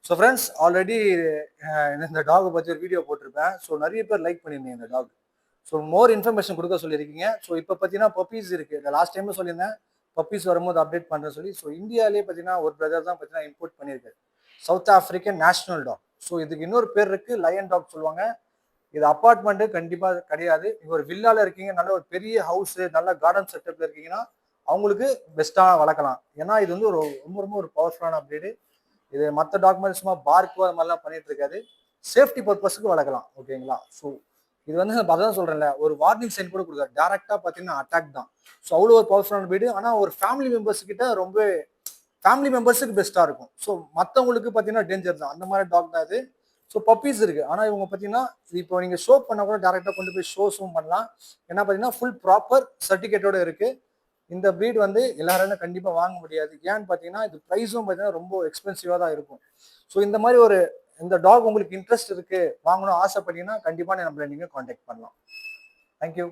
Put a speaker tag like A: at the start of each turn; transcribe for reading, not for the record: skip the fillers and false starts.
A: So friends already இந்த டாகை பற்றி ஒரு வீடியோ போட்டிருப்பேன். ஸோ நிறைய பேர் லைக் பண்ணியிருந்தீங்க இந்த டாக். ஸோ மோர் இன்ஃபர்மேஷன் கொடுக்க சொல்லியிருக்கீங்க. ஸோ இப்போ பார்த்தீங்கன்னா பப்பீஸ் இருக்குது. இந்த லாஸ்ட் டைமும் சொல்லியிருந்தேன் பப்பீஸ் வரும்போது அப்டேட் பண்ணுறேன்னு சொல்லி. ஸோ இந்தியாவிலே பார்த்தீங்கன்னா ஒரு பிரதர் தான் பார்த்தீங்கன்னா இம்போர்ட் பண்ணியிருக்காரு. South African national dog. So இதுக்கு இன்னொரு பேர் இருக்குது, லயன் டாக் சொல்லுவாங்க. இது அப்பார்ட்மெண்ட்டு கண்டிப்பாக கிடையாது. நீங்கள் ஒரு வில்லால இருக்கீங்க, நல்ல ஒரு பெரிய ஹவுஸு, நல்ல கார்டன் செட்டப்ல இருக்கீங்கன்னா அவங்களுக்கு பெஸ்ட்டாக வளர்க்கலாம். ஏன்னா இது வந்து ஒரு ரொம்ப ரொம்ப ஒரு பவர்ஃபுல்லான அப்டேட். இது மற்ற டாக்குமெண்ட் சும்மா பார்க்கு அது மாதிரிலாம் பண்ணிட்டு இருக்காது. சேஃப்டி பர்பஸ்க்கு வளர்க்கலாம். ஓகேங்களா? ஸோ இது வந்து அதான் சொல்றேன்ல, ஒரு வார்னிங் சைன் கூட கொடுக்காது. டேரக்டா பார்த்தீங்கன்னா அட்டாக் தான். ஸோ அவ்வளோ ஒரு பவர்ஃபுல்லான பீடு. ஆனால் ஒரு ஃபேமிலி மெம்பர்ஸ் கிட்ட ரொம்ப ஃபேமிலி மெம்பர்ஸுக்கு பெஸ்ட்டாக இருக்கும். ஸோ மற்றவங்களுக்கு பார்த்தீங்கன்னா டேஞ்சர் தான். அந்த மாதிரி டாக் தான் இது. ஸோ பப்பீஸ் இருக்கு. ஆனால் இவங்க பார்த்தீங்கன்னா இப்போ நீங்கள் ஷோ பண்ண கூட டேரெக்டாக கொண்டு போய் ஷோஸும் பண்ணலாம். ஏன்னா பார்த்தீங்கன்னா ஃபுல் ப்ராப்பர் சர்டிஃபிகேட்டோட இருக்கு. இந்த ப்ரீட் வந்து எல்லாராலும் கண்டிப்பாக வாங்க முடியாது. ஏன்னு பார்த்தீங்கன்னா இது ப்ரைஸும் பார்த்தீங்கன்னா ரொம்ப எக்ஸ்பென்சிவாக தான் இருக்கும். ஸோ இந்த மாதிரி ஒரு இந்த டாக் உங்களுக்கு இன்ட்ரெஸ்ட் இருக்கு, வாங்கணும் ஆசைப்பட்டீங்கன்னா கண்டிப்பாக நம்மளை நீங்கள் காண்டாக்ட் பண்ணலாம். தேங்க்யூ.